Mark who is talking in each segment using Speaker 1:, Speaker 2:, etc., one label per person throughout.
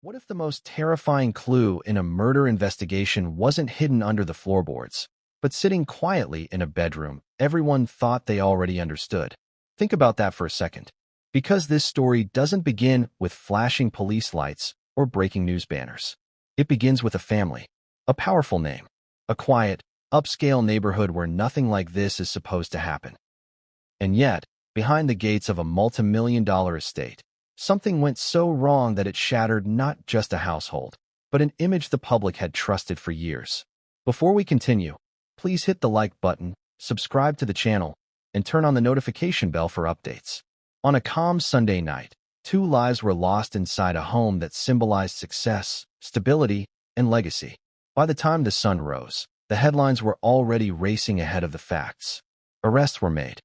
Speaker 1: What if the most terrifying clue in a murder investigation wasn't hidden under the floorboards, but sitting quietly in a bedroom everyone thought they already understood? Think about that for a second. Because this story doesn't begin with flashing police lights or breaking news banners. It begins with a family, a powerful name, a quiet, upscale neighborhood where nothing like this is supposed to happen. And yet, behind the gates of a multi-million-dollar estate, something went so wrong that it shattered not just a household, but an image the public had trusted for years. Before we continue, please hit the like button, subscribe to the channel, and turn on the notification bell for updates. On a calm Sunday night, two lives were lost inside a home that symbolized success, stability, and legacy. By the time the sun rose, the headlines were already racing ahead of the facts. Arrests were made.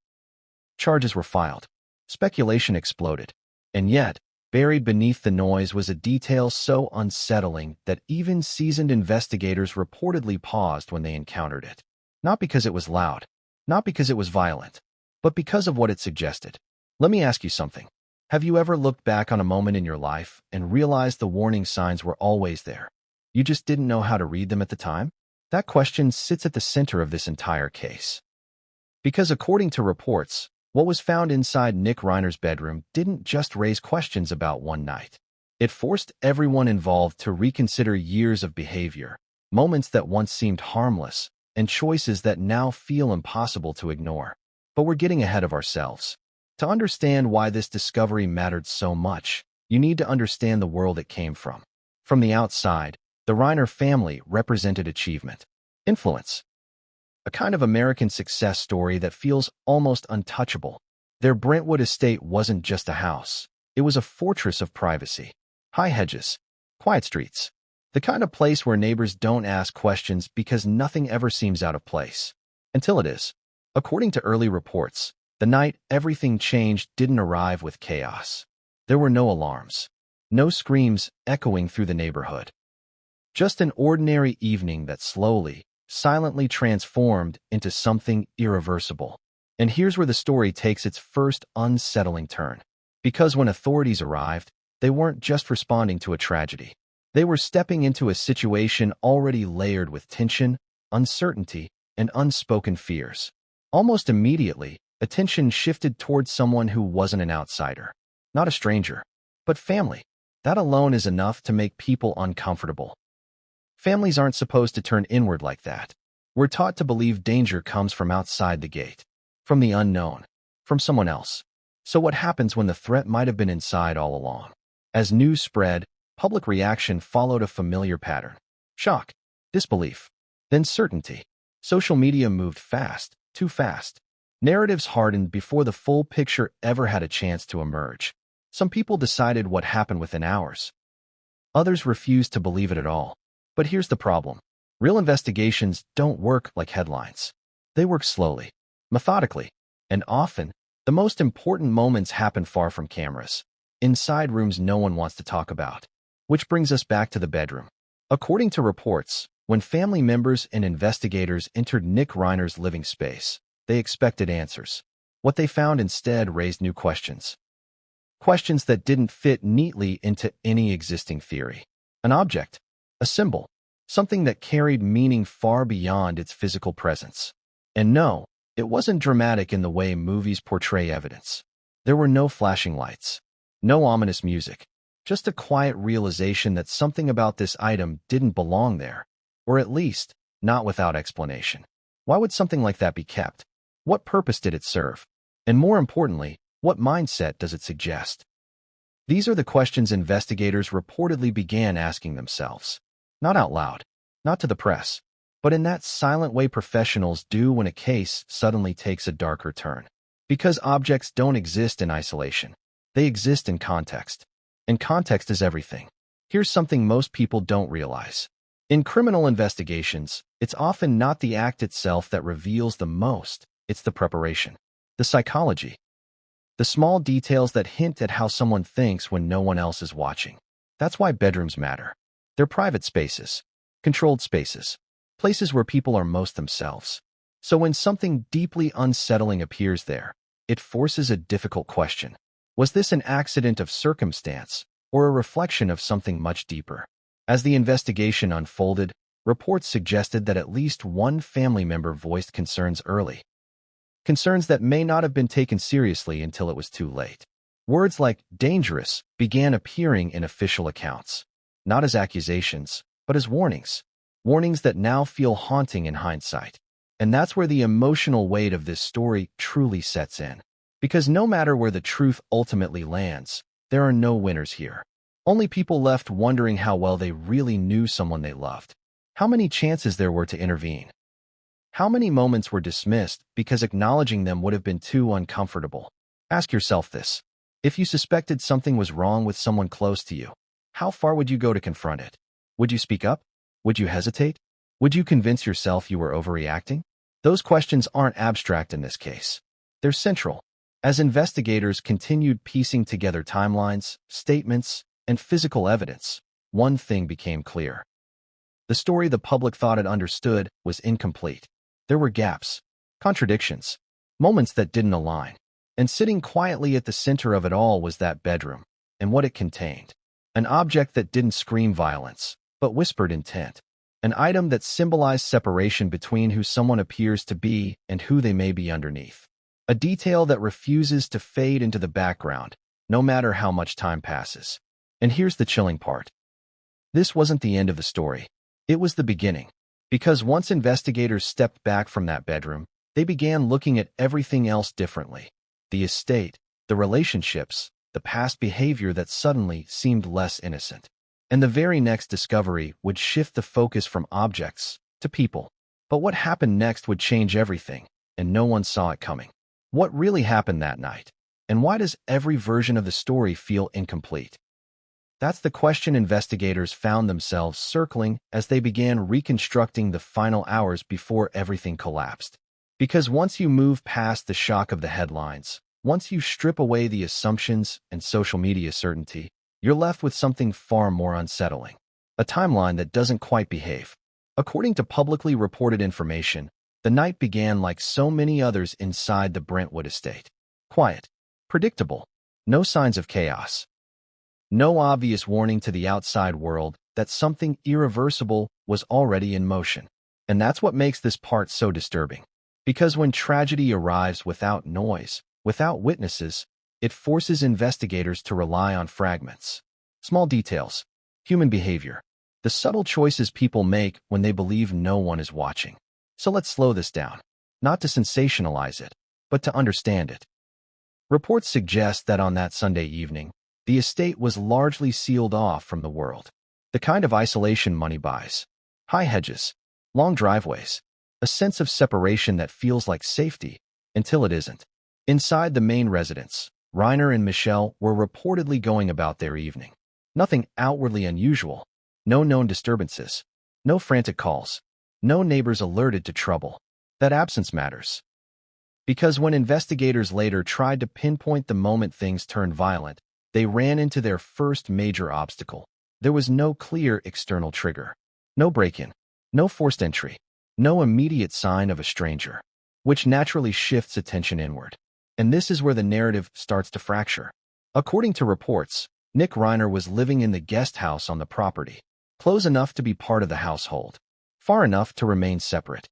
Speaker 1: Charges were filed. Speculation exploded. And yet, buried beneath the noise was a detail so unsettling that even seasoned investigators reportedly paused when they encountered it. Not because it was loud, not because it was violent, but because of what it suggested. Let me ask you something. Have you ever looked back on a moment in your life and realized the warning signs were always there? You just didn't know how to read them at the time? That question sits at the center of this entire case. Because according to reports, what was found inside Nick Reiner's bedroom didn't just raise questions about one night. It forced everyone involved to reconsider years of behavior, moments that once seemed harmless, and choices that now feel impossible to ignore. But we're getting ahead of ourselves. To understand why this discovery mattered so much, you need to understand the world it came from. From the outside, the Reiner family represented achievement, influence, a kind of American success story that feels almost untouchable. Their Brentwood estate wasn't just a house. It was a fortress of privacy. High hedges, quiet streets, the kind of place where neighbors don't ask questions because nothing ever seems out of place. Until it is. According to early reports, the night everything changed didn't arrive with chaos. There were no alarms, no screams echoing through the neighborhood. Just an ordinary evening that slowly, silently transformed into something irreversible. And here's where the story takes its first unsettling turn. Because when authorities arrived, they weren't just responding to a tragedy. They were stepping into a situation already layered with tension, uncertainty, and unspoken fears. Almost immediately, attention shifted towards someone who wasn't an outsider, not a stranger, but family. That alone is enough to make people uncomfortable. Families aren't supposed to turn inward like that. We're taught to believe danger comes from outside the gate, from the unknown, from someone else. So what happens when the threat might have been inside all along? As news spread, public reaction followed a familiar pattern. Shock, disbelief, then certainty. Social media moved fast, too fast. Narratives hardened before the full picture ever had a chance to emerge. Some people decided what happened within hours. Others refused to believe it at all. But here's the problem. Real investigations don't work like headlines. They work slowly, methodically, and often, the most important moments happen far from cameras, inside rooms no one wants to talk about. Which brings us back to the bedroom. According to reports, when family members and investigators entered Nick Reiner's living space, they expected answers. What they found instead raised new questions. Questions that didn't fit neatly into any existing theory. An object, a symbol, something that carried meaning far beyond its physical presence. And no, it wasn't dramatic in the way movies portray evidence. There were no flashing lights, no ominous music, just a quiet realization that something about this item didn't belong there, or at least, not without explanation. Why would something like that be kept? What purpose did it serve? And more importantly, what mindset does it suggest? These are the questions investigators reportedly began asking themselves. Not out loud, not to the press, but in that silent way professionals do when a case suddenly takes a darker turn. Because objects don't exist in isolation. They exist in context. And context is everything. Here's something most people don't realize. In criminal investigations, it's often not the act itself that reveals the most, it's the preparation, the psychology, the small details that hint at how someone thinks when no one else is watching. That's why bedrooms matter. They're private spaces, controlled spaces, places where people are most themselves. So when something deeply unsettling appears there, it forces a difficult question. Was this an accident of circumstance, or a reflection of something much deeper? As the investigation unfolded, reports suggested that at least one family member voiced concerns early. Concerns that may not have been taken seriously until it was too late. Words like dangerous began appearing in official accounts, not as accusations, but as warnings. Warnings that now feel haunting in hindsight. And that's where the emotional weight of this story truly sets in. Because no matter where the truth ultimately lands, there are no winners here. Only people left wondering how well they really knew someone they loved. How many chances there were to intervene. How many moments were dismissed because acknowledging them would have been too uncomfortable. Ask yourself this. If you suspected something was wrong with someone close to you, how far would you go to confront it? Would you speak up? Would you hesitate? Would you convince yourself you were overreacting? Those questions aren't abstract in this case. They're central. As investigators continued piecing together timelines, statements, and physical evidence, one thing became clear. The story the public thought it understood was incomplete. There were gaps, contradictions, moments that didn't align. And sitting quietly at the center of it all was that bedroom, and what it contained. An object that didn't scream violence, but whispered intent. An item that symbolized separation between who someone appears to be and who they may be underneath. A detail that refuses to fade into the background, no matter how much time passes. And here's the chilling part. This wasn't the end of the story. It was the beginning. Because once investigators stepped back from that bedroom, they began looking at everything else differently. The estate, the relationships, the past behavior that suddenly seemed less innocent. And the very next discovery would shift the focus from objects to people. But what happened next would change everything, and no one saw it coming. What really happened that night? And why does every version of the story feel incomplete? That's the question investigators found themselves circling as they began reconstructing the final hours before everything collapsed. Because once you move past the shock of the headlines, once you strip away the assumptions and social media certainty, you're left with something far more unsettling. A timeline that doesn't quite behave. According to publicly reported information, the night began like so many others inside the Brentwood estate. Quiet. Predictable. No signs of chaos. No obvious warning to the outside world that something irreversible was already in motion. And that's what makes this part so disturbing. Because when tragedy arrives without noise, without witnesses, it forces investigators to rely on fragments. Small details, human behavior, the subtle choices people make when they believe no one is watching. So let's slow this down, not to sensationalize it, but to understand it. Reports suggest that on that Sunday evening, the estate was largely sealed off from the world. The kind of isolation money buys. High hedges, long driveways, a sense of separation that feels like safety until it isn't. Inside the main residence, Reiner and Michelle were reportedly going about their evening. Nothing outwardly unusual, no known disturbances, no frantic calls, no neighbors alerted to trouble. That absence matters. Because when investigators later tried to pinpoint the moment things turned violent, they ran into their first major obstacle. There was no clear external trigger. No break-in, no forced entry, no immediate sign of a stranger, which naturally shifts attention inward. And this is where the narrative starts to fracture. According to reports, Nick Reiner was living in the guest house on the property, close enough to be part of the household, far enough to remain separate.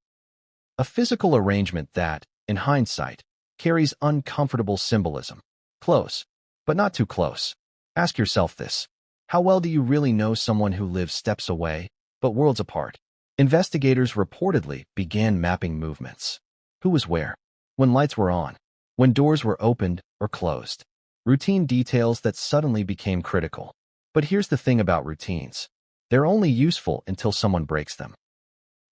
Speaker 1: A physical arrangement that, in hindsight, carries uncomfortable symbolism. Close, but not too close. Ask yourself this. How well do you really know someone who lives steps away, but worlds apart? Investigators reportedly began mapping movements. Who was where? When lights were on? When doors were opened or closed? Routine details that suddenly became critical. But here's the thing about routines. They're only useful until someone breaks them.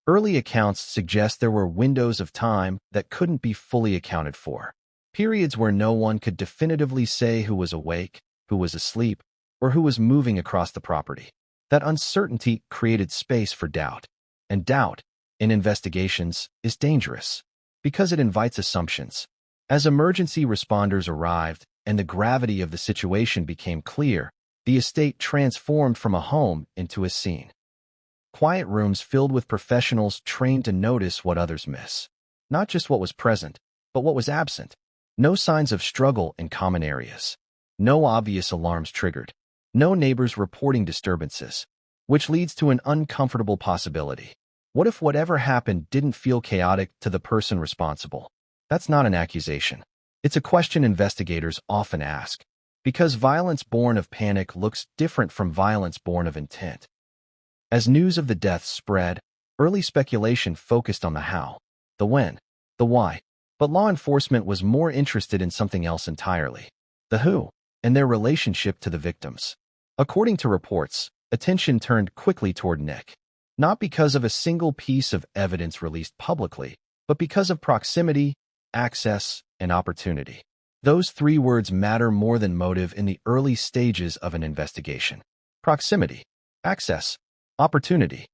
Speaker 1: Early accounts suggest there were windows of time that couldn't be fully accounted for. Periods where no one could definitively say who was awake, who was asleep, or who was moving across the property. That uncertainty created space for doubt. And doubt, in investigations, is dangerous because it invites assumptions. As emergency responders arrived and the gravity of the situation became clear, the estate transformed from a home into a scene. Quiet rooms filled with professionals trained to notice what others miss. Not just what was present, but what was absent. No signs of struggle in common areas. No obvious alarms triggered. No neighbors reporting disturbances, which leads to an uncomfortable possibility. What if whatever happened didn't feel chaotic to the person responsible? That's not an accusation. It's a question investigators often ask, because violence born of panic looks different from violence born of intent. As news of the deaths spread, early speculation focused on the how, the when, the why, but law enforcement was more interested in something else entirely, the who, and their relationship to the victims. According to reports, attention turned quickly toward Nick, not because of a single piece of evidence released publicly, but because of proximity, access, and opportunity. Those three words matter more than motive in the early stages of an investigation. Proximity, access, opportunity.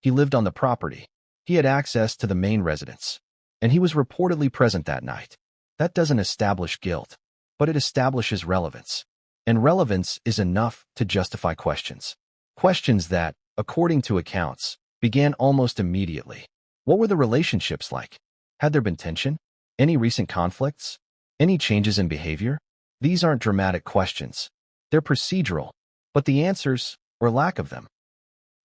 Speaker 1: He lived on the property. He had access to the main residence, and he was reportedly present that night. That doesn't establish guilt, but it establishes relevance. And relevance is enough to justify questions. Questions that, according to accounts, began almost immediately. What were the relationships like? Had there been tension? Any recent conflicts? Any changes in behavior? These aren't dramatic questions. They're procedural, but the answers, or lack of them,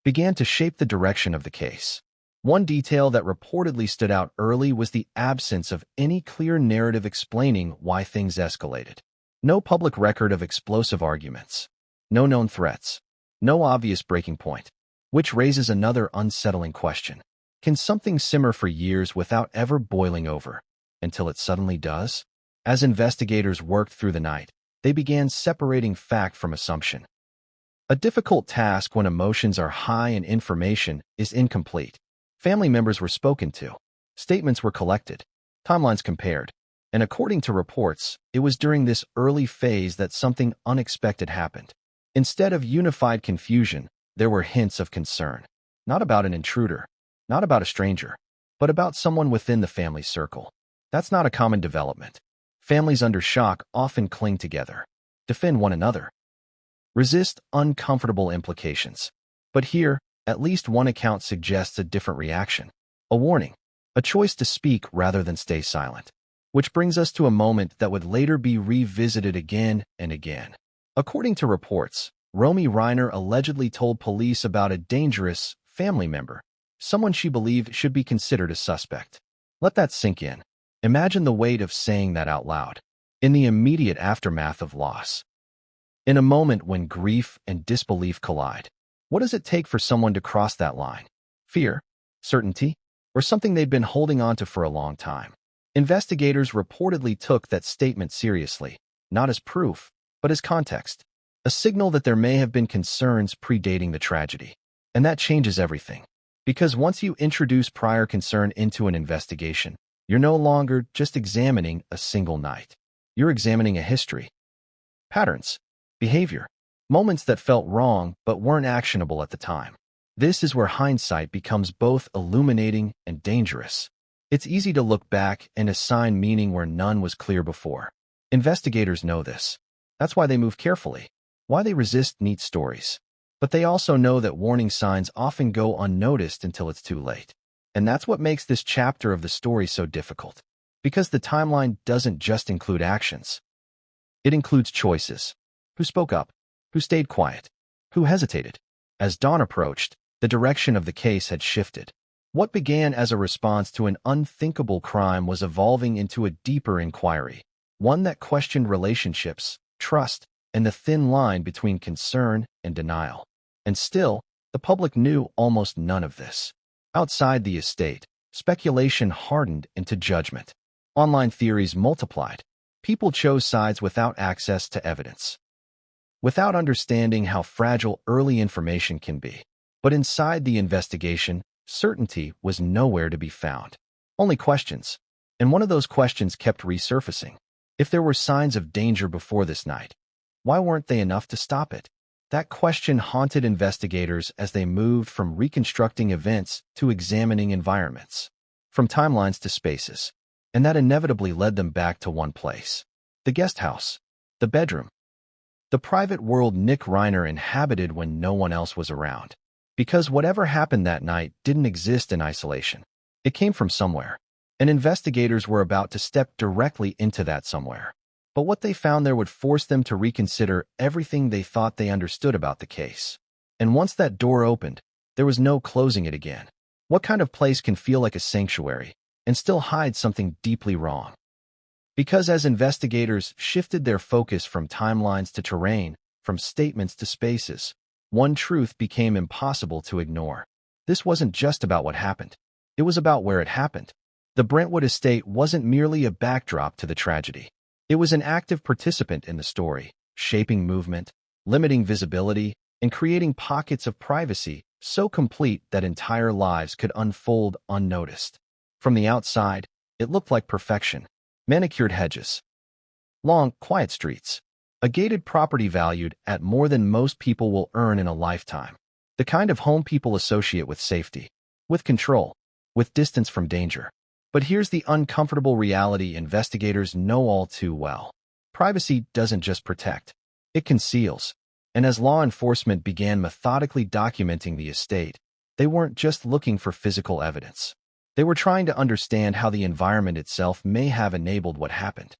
Speaker 1: began to shape the direction of the case. One detail that reportedly stood out early was the absence of any clear narrative explaining why things escalated. No public record of explosive arguments. No known threats. No obvious breaking point. Which raises another unsettling question. Can something simmer for years without ever boiling over, until it suddenly does? As investigators worked through the night, they began separating fact from assumption. A difficult task when emotions are high and information is incomplete. Family members were spoken to. Statements were collected. Timelines compared. And according to reports, it was during this early phase that something unexpected happened. Instead of unified confusion, there were hints of concern. Not about an intruder, not about a stranger, but about someone within the family circle. That's not a common development. Families under shock often cling together, defend one another, resist uncomfortable implications. But here, at least one account suggests a different reaction. A warning, a choice to speak rather than stay silent. Which brings us to a moment that would later be revisited again and again. According to reports, Romy Reiner allegedly told police about a dangerous family member, someone she believed should be considered a suspect. Let that sink in. Imagine the weight of saying that out loud, in the immediate aftermath of loss. In a moment when grief and disbelief collide, what does it take for someone to cross that line? Fear? Certainty? Or something they'd been holding on to for a long time? Investigators reportedly took that statement seriously, not as proof, but as context, a signal that there may have been concerns predating the tragedy. And that changes everything. Because once you introduce prior concern into an investigation, you're no longer just examining a single night. You're examining a history, patterns, behavior, moments that felt wrong but weren't actionable at the time. This is where hindsight becomes both illuminating and dangerous. It's easy to look back and assign meaning where none was clear before. Investigators know this. That's why they move carefully, why they resist neat stories. But they also know that warning signs often go unnoticed until it's too late. And that's what makes this chapter of the story so difficult. Because the timeline doesn't just include actions. It includes choices. Who spoke up? Who stayed quiet? Who hesitated? As dawn approached, the direction of the case had shifted. What began as a response to an unthinkable crime was evolving into a deeper inquiry, one that questioned relationships, trust, and the thin line between concern and denial. And still, the public knew almost none of this. Outside the estate, speculation hardened into judgment. Online theories multiplied. People chose sides without access to evidence, without understanding how fragile early information can be. But inside the investigation, certainty was nowhere to be found. Only questions. And one of those questions kept resurfacing. If there were signs of danger before this night, why weren't they enough to stop it? That question haunted investigators as they moved from reconstructing events to examining environments, from timelines to spaces. And that inevitably led them back to one place. The guest house. The bedroom. The private world Nick Reiner inhabited when no one else was around. Because whatever happened that night didn't exist in isolation. It came from somewhere. And investigators were about to step directly into that somewhere. But what they found there would force them to reconsider everything they thought they understood about the case. And once that door opened, there was no closing it again. What kind of place can feel like a sanctuary and still hide something deeply wrong? Because as investigators shifted their focus from timelines to terrain, from statements to spaces, one truth became impossible to ignore. This wasn't just about what happened. It was about where it happened. The Brentwood estate wasn't merely a backdrop to the tragedy. It was an active participant in the story, shaping movement, limiting visibility, and creating pockets of privacy so complete that entire lives could unfold unnoticed. From the outside, it looked like perfection. Manicured hedges, long, quiet streets, a gated property valued at more than most people will earn in a lifetime. The kind of home people associate with safety, with control, with distance from danger. But here's the uncomfortable reality investigators know all too well. Privacy doesn't just protect, it conceals. And as law enforcement began methodically documenting the estate, they weren't just looking for physical evidence. They were trying to understand how the environment itself may have enabled what happened.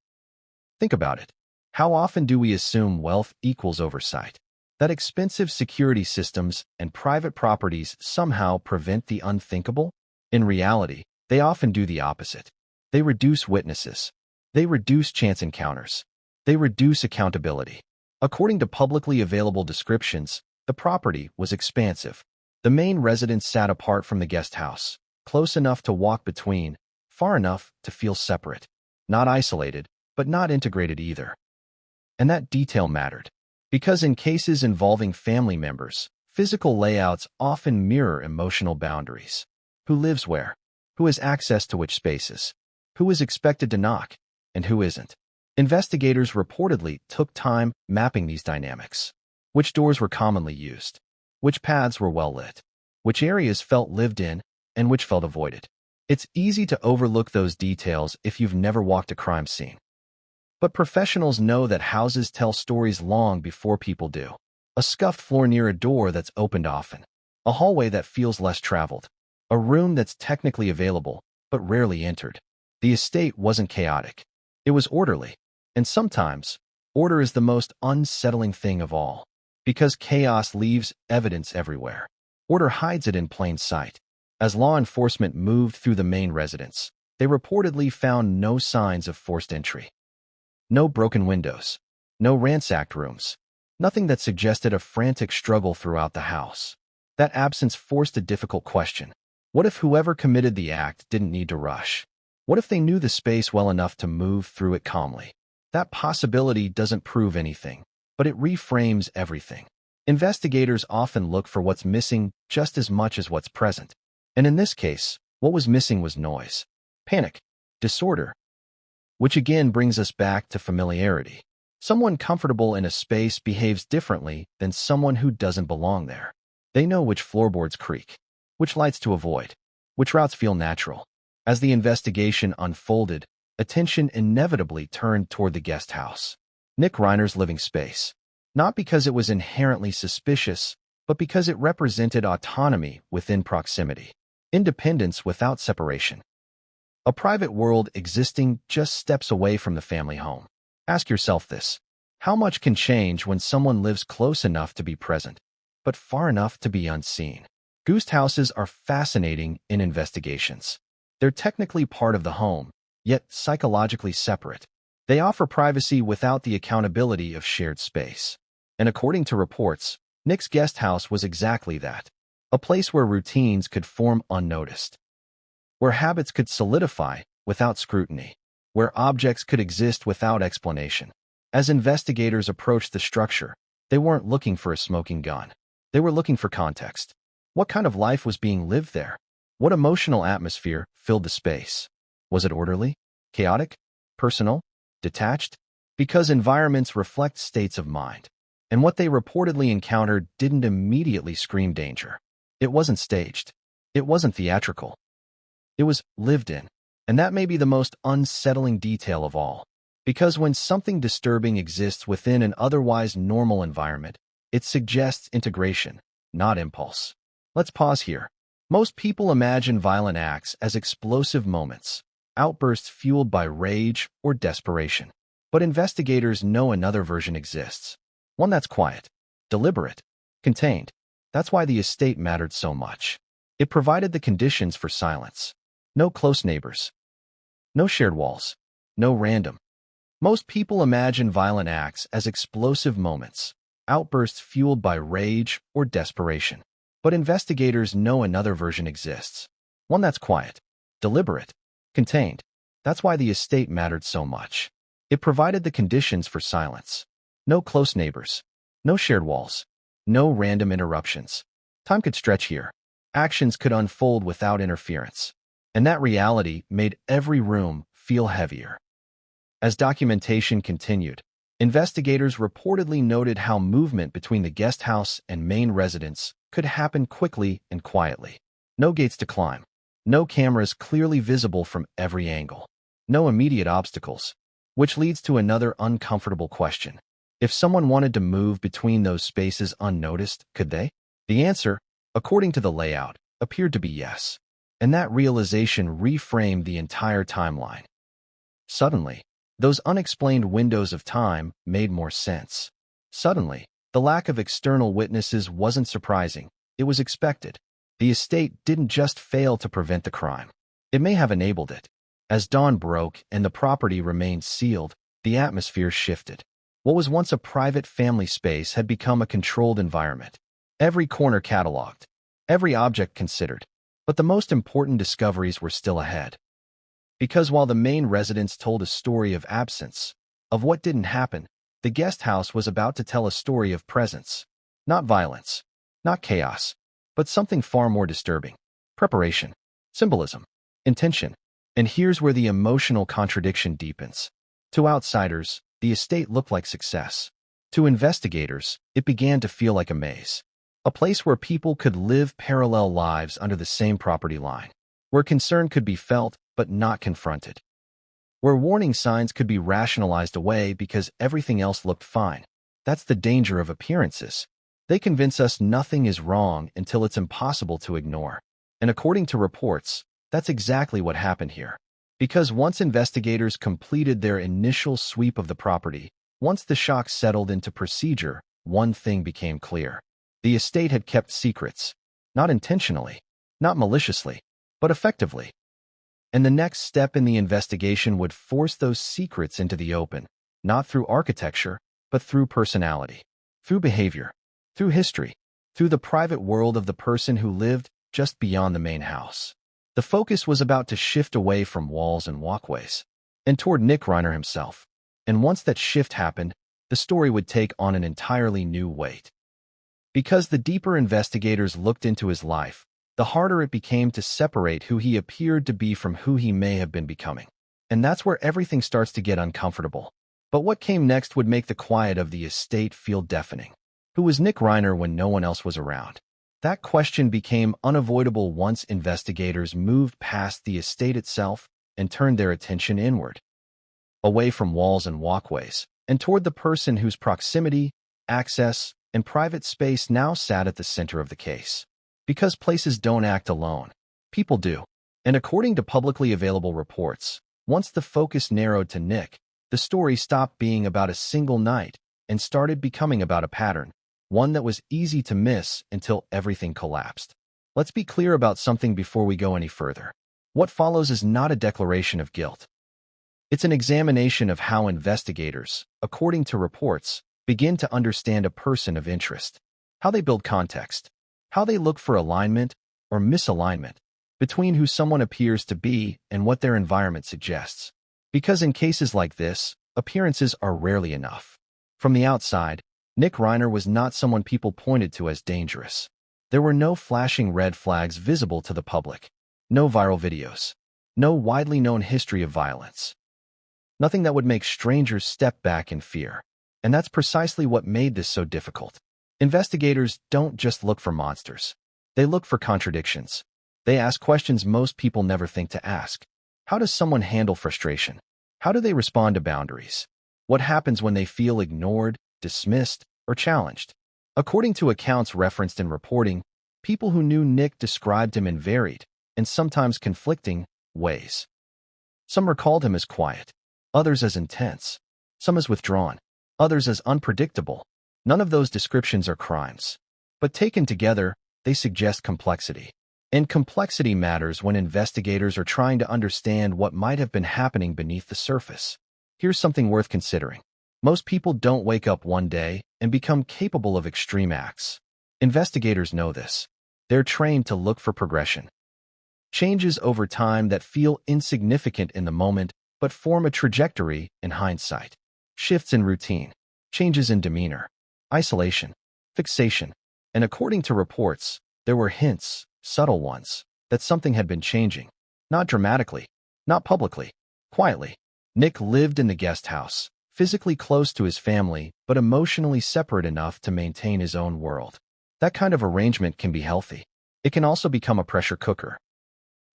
Speaker 1: Think about it. How often do we assume wealth equals oversight? That expensive security systems and private properties somehow prevent the unthinkable? In reality, they often do the opposite. They reduce witnesses. They reduce chance encounters. They reduce accountability. According to publicly available descriptions, the property was expansive. The main residence sat apart from the guest house, close enough to walk between, far enough to feel separate. Not isolated, but not integrated either. And that detail mattered, because in cases involving family members, physical layouts often mirror emotional boundaries. Who lives where? Who has access to which spaces? Who is expected to knock, and who isn't? Investigators reportedly took time mapping these dynamics. Which doors were commonly used? Which paths were well lit? Which areas felt lived in, and which felt avoided? It's easy to overlook those details if you've never walked a crime scene. But professionals know that houses tell stories long before people do. A scuffed floor near a door that's opened often. A hallway that feels less traveled. A room that's technically available, but rarely entered. The estate wasn't chaotic. It was orderly. And sometimes, order is the most unsettling thing of all. Because chaos leaves evidence everywhere. Order hides it in plain sight. As law enforcement moved through the main residence, they reportedly found no signs of forced entry. No broken windows. No ransacked rooms. Nothing that suggested a frantic struggle throughout the house. That absence forced a difficult question. What if whoever committed the act didn't need to rush? What if they knew the space well enough to move through it calmly? That possibility doesn't prove anything, but it reframes everything. Investigators often look for what's missing just as much as what's present. And in this case, what was missing was noise, panic, disorder. Which again brings us back to familiarity. Someone comfortable in a space behaves differently than someone who doesn't belong there. They know which floorboards creak, which lights to avoid, which routes feel natural. As the investigation unfolded, attention inevitably turned toward the guest house, Nick Reiner's living space. Not because it was inherently suspicious, but because it represented autonomy within proximity. Independence without separation. A private world existing just steps away from the family home. Ask yourself this. How much can change when someone lives close enough to be present, but far enough to be unseen? Ghost houses are fascinating in investigations. They're technically part of the home, yet psychologically separate. They offer privacy without the accountability of shared space. And according to reports, Nick's guest house was exactly that. A place where routines could form unnoticed. Where habits could solidify without scrutiny. Where objects could exist without explanation. As investigators approached the structure, they weren't looking for a smoking gun. They were looking for context. What kind of life was being lived there? What emotional atmosphere filled the space? Was it orderly, chaotic, personal, detached? Because environments reflect states of mind. And what they reportedly encountered didn't immediately scream danger. It wasn't staged. It wasn't theatrical. It was lived in. And that may be the most unsettling detail of all. Because when something disturbing exists within an otherwise normal environment, it suggests integration, not impulse. Let's pause here. Most people imagine violent acts as explosive moments, outbursts fueled by rage or desperation. But investigators know another version exists. One that's quiet, deliberate, contained. That's why the estate mattered so much. It provided the conditions for silence. No close neighbors. No shared walls. No random. Most people imagine violent acts as explosive moments, outbursts fueled by rage or desperation. But investigators know another version exists. One that's quiet, deliberate, contained. That's why the estate mattered so much. It provided the conditions for silence. No close neighbors. No shared walls. No random interruptions. Time could stretch here. Actions could unfold without interference. And that reality made every room feel heavier. As documentation continued, investigators reportedly noted how movement between the guest house and main residence could happen quickly and quietly. No gates to climb. No cameras clearly visible from every angle. No immediate obstacles. Which leads to another uncomfortable question. If someone wanted to move between those spaces unnoticed, could they? The answer, according to the layout, appeared to be yes. And that realization reframed the entire timeline. Suddenly, those unexplained windows of time made more sense. Suddenly, the lack of external witnesses wasn't surprising. It was expected. The estate didn't just fail to prevent the crime. It may have enabled it. As dawn broke and the property remained sealed, the atmosphere shifted. What was once a private family space had become a controlled environment. Every corner cataloged. Every object considered. But the most important discoveries were still ahead. Because while the main residence told a story of absence, of what didn't happen, the guest house was about to tell a story of presence. Not violence, not chaos, but something far more disturbing. Preparation, symbolism, intention. And here's where the emotional contradiction deepens. To outsiders, the estate looked like success. To investigators, it began to feel like a maze. A place where people could live parallel lives under the same property line. Where concern could be felt, but not confronted. Where warning signs could be rationalized away because everything else looked fine. That's the danger of appearances. They convince us nothing is wrong until it's impossible to ignore. And according to reports, that's exactly what happened here. Because once investigators completed their initial sweep of the property, once the shock settled into procedure, one thing became clear. The estate had kept secrets. Not intentionally, not maliciously, but effectively. And the next step in the investigation would force those secrets into the open, not through architecture, but through personality, through behavior, through history, through the private world of the person who lived just beyond the main house. The focus was about to shift away from walls and walkways, and toward Nick Reiner himself. And once that shift happened, the story would take on an entirely new weight. Because the deeper investigators looked into his life, the harder it became to separate who he appeared to be from who he may have been becoming. And that's where everything starts to get uncomfortable. But what came next would make the quiet of the estate feel deafening. Who was Nick Reiner when no one else was around? That question became unavoidable once investigators moved past the estate itself and turned their attention inward, away from walls and walkways, and toward the person whose proximity, access, and private space now sat at the center of the case. Because places don't act alone, people do. And according to publicly available reports, once the focus narrowed to Nick, the story stopped being about a single night and started becoming about a pattern, one that was easy to miss until everything collapsed. Let's be clear about something before we go any further. What follows is not a declaration of guilt. It's an examination of how investigators, according to reports, begin to understand a person of interest, how they build context, how they look for alignment or misalignment between who someone appears to be and what their environment suggests. Because in cases like this, appearances are rarely enough. From the outside, Nick Reiner was not someone people pointed to as dangerous. There were no flashing red flags visible to the public, no viral videos, no widely known history of violence. Nothing that would make strangers step back in fear. And that's precisely what made this so difficult. Investigators don't just look for monsters. They look for contradictions. They ask questions most people never think to ask. How does someone handle frustration? How do they respond to boundaries? What happens when they feel ignored, dismissed, or challenged? According to accounts referenced in reporting, people who knew Nick described him in varied, and sometimes conflicting, ways. Some recalled him as quiet, others as intense. some as withdrawn, others as unpredictable. None of those descriptions are crimes. But taken together, they suggest complexity. And complexity matters when investigators are trying to understand what might have been happening beneath the surface. Here's something worth considering. Most people don't wake up one day and become capable of extreme acts. Investigators know this. They're trained to look for progression. Changes over time that feel insignificant in the moment but form a trajectory in hindsight. Shifts in routine, changes in demeanor, isolation, fixation. And according to reports, there were hints, subtle ones, that something had been changing. Not dramatically, not publicly, quietly. Nick lived in the guest house, physically close to his family, but emotionally separate enough to maintain his own world. That kind of arrangement can be healthy. It can also become a pressure cooker.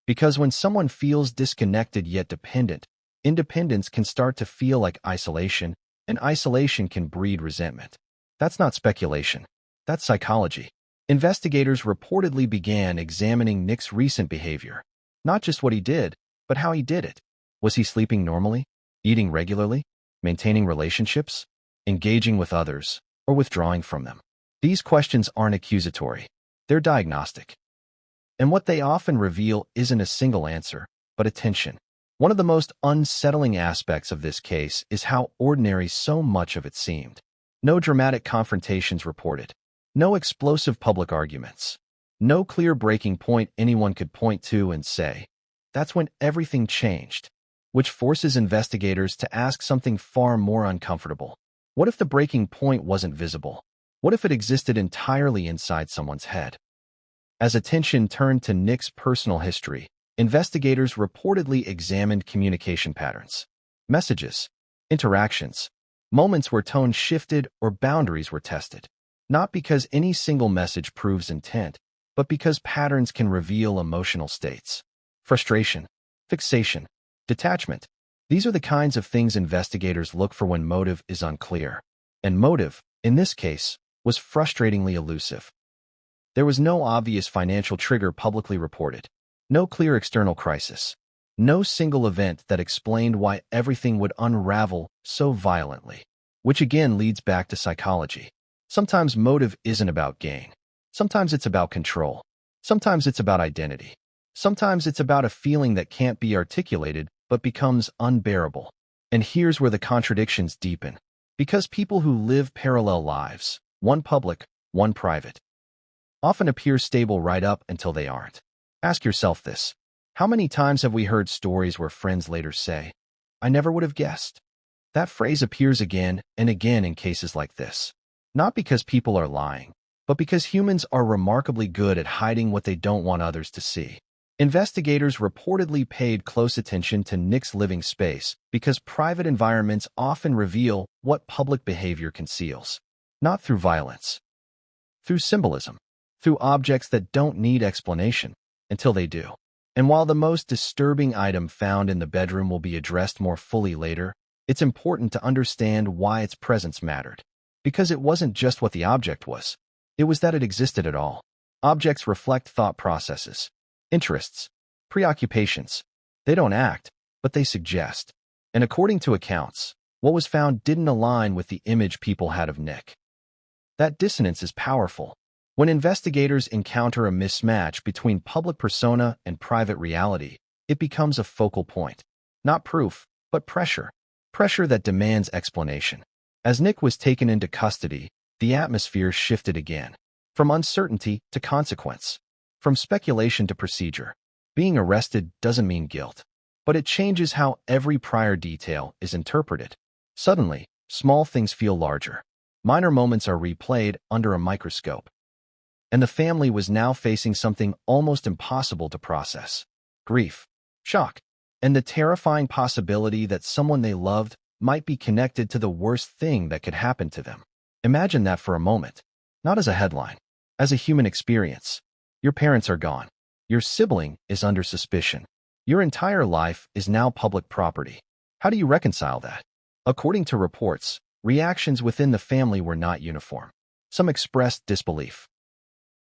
Speaker 1: Because when someone feels disconnected yet dependent, independence can start to feel like isolation, and isolation can breed resentment. That's not speculation. That's psychology. Investigators reportedly began examining Nick's recent behavior. Not just what he did, but how he did it. Was he sleeping normally? Eating regularly? Maintaining relationships? Engaging with others? Or withdrawing from them? These questions aren't accusatory. They're diagnostic. And what they often reveal isn't a single answer, but a tension. One of the most unsettling aspects of this case is how ordinary so much of it seemed. No dramatic confrontations reported. No explosive public arguments. No clear breaking point anyone could point to and say, "That's when everything changed," which forces investigators to ask something far more uncomfortable. What if the breaking point wasn't visible? What if it existed entirely inside someone's head? As attention turned to Nick's personal history, investigators reportedly examined communication patterns, messages, interactions, moments where tone shifted or boundaries were tested. Not because any single message proves intent, but because patterns can reveal emotional states. Frustration, fixation, detachment. These are the kinds of things investigators look for when motive is unclear. And motive, in this case, was frustratingly elusive. There was no obvious financial trigger publicly reported. No clear external crisis. No single event that explained why everything would unravel so violently. Which again leads back to psychology. Sometimes motive isn't about gain. Sometimes it's about control. Sometimes it's about identity. Sometimes it's about a feeling that can't be articulated but becomes unbearable. And here's where the contradictions deepen. Because people who live parallel lives, one public, one private, often appear stable right up until they aren't. Ask yourself this. How many times have we heard stories where friends later say, "I never would have guessed"? That phrase appears again and again in cases like this. Not because people are lying, but because humans are remarkably good at hiding what they don't want others to see. Investigators reportedly paid close attention to Nick's living space because private environments often reveal what public behavior conceals. Not through violence. Through symbolism. Through objects that don't need explanation until they do. And while the most disturbing item found in the bedroom will be addressed more fully later, it's important to understand why its presence mattered. Because it wasn't just what the object was. It was that it existed at all. Objects reflect thought processes, interests, preoccupations. They don't act, but they suggest. And according to accounts, what was found didn't align with the image people had of Nick. That dissonance is powerful. When investigators encounter a mismatch between public persona and private reality, it becomes a focal point. Not proof, but pressure. Pressure that demands explanation. As Nick was taken into custody, the atmosphere shifted again. From uncertainty to consequence. From speculation to procedure. Being arrested doesn't mean guilt, but it changes how every prior detail is interpreted. Suddenly, small things feel larger. Minor moments are replayed under a microscope. And the family was now facing something almost impossible to process. Grief, shock, and the terrifying possibility that someone they loved might be connected to the worst thing that could happen to them. Imagine that for a moment. Not as a headline, as a human experience. Your parents are gone. Your sibling is under suspicion. Your entire life is now public property. How do you reconcile that? According to reports, reactions within the family were not uniform. Some expressed disbelief.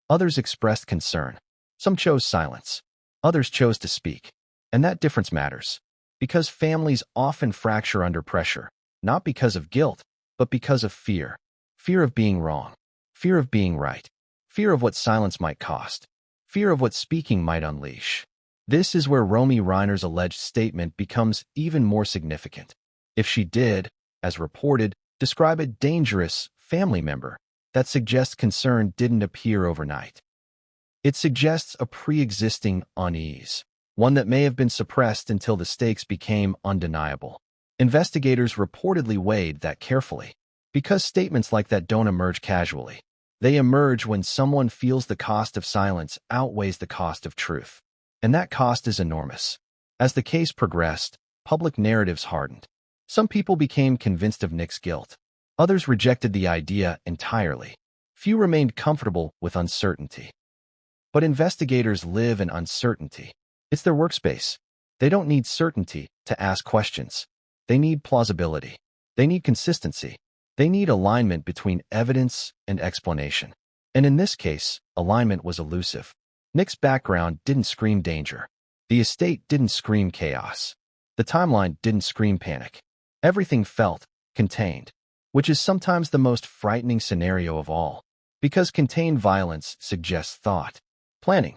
Speaker 1: Others expressed concern. Some chose silence. Others chose to speak. And that difference matters. Because families often fracture under pressure, not because of guilt, but because of fear. Fear of being wrong. Fear of being right. Fear of what silence might cost. Fear of what speaking might unleash. This is where Romy Reiner's alleged statement becomes even more significant. If she did, as reported, describe a dangerous family member, that suggests concern didn't appear overnight. It suggests a pre-existing unease, one that may have been suppressed until the stakes became undeniable. Investigators reportedly weighed that carefully, because statements like that don't emerge casually. They emerge when someone feels the cost of silence outweighs the cost of truth. And that cost is enormous. As the case progressed, public narratives hardened. Some people became convinced of Nick's guilt. Others rejected the idea entirely. Few remained comfortable with uncertainty. But investigators live in uncertainty. It's their workspace. They don't need certainty to ask questions. They need plausibility. They need consistency. They need alignment between evidence and explanation. And in this case, alignment was elusive. Nick's background didn't scream danger. The estate didn't scream chaos. The timeline didn't scream panic. Everything felt contained, which is sometimes the most frightening scenario of all, because contained violence suggests thought, planning,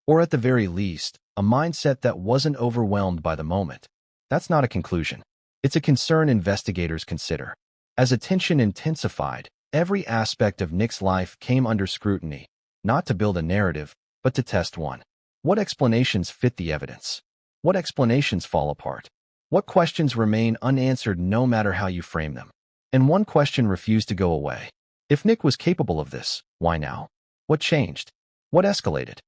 Speaker 1: or at the very least, a mindset that wasn't overwhelmed by the moment. That's not a conclusion. It's a concern investigators consider. As attention intensified, every aspect of Nick's life came under scrutiny, not to build a narrative, but to test one. What explanations fit the evidence? What explanations fall apart? What questions remain unanswered no matter how you frame them? And one question refused to go away. If Nick was capable of this, why now? What changed? What escalated?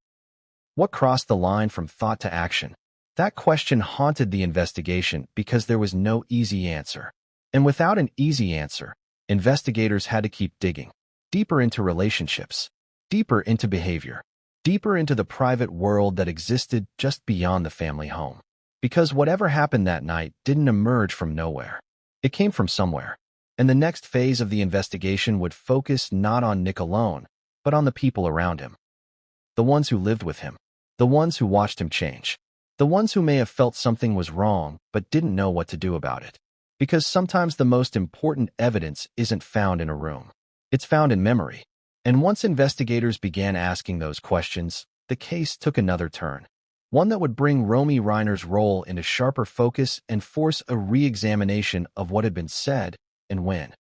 Speaker 1: What crossed the line from thought to action? That question haunted the investigation because there was no easy answer. And without an easy answer, investigators had to keep digging, deeper into relationships, deeper into behavior, deeper into the private world that existed just beyond the family home. Because whatever happened that night didn't emerge from nowhere. It came from somewhere. And the next phase of the investigation would focus not on Nick alone, but on the people around him. The ones who lived with him. The ones who watched him change. The ones who may have felt something was wrong, but didn't know what to do about it. Because sometimes the most important evidence isn't found in a room. It's found in memory. And once investigators began asking those questions, the case took another turn. One that would bring Romy Reiner's role into sharper focus and force a re-examination of what had been said and when.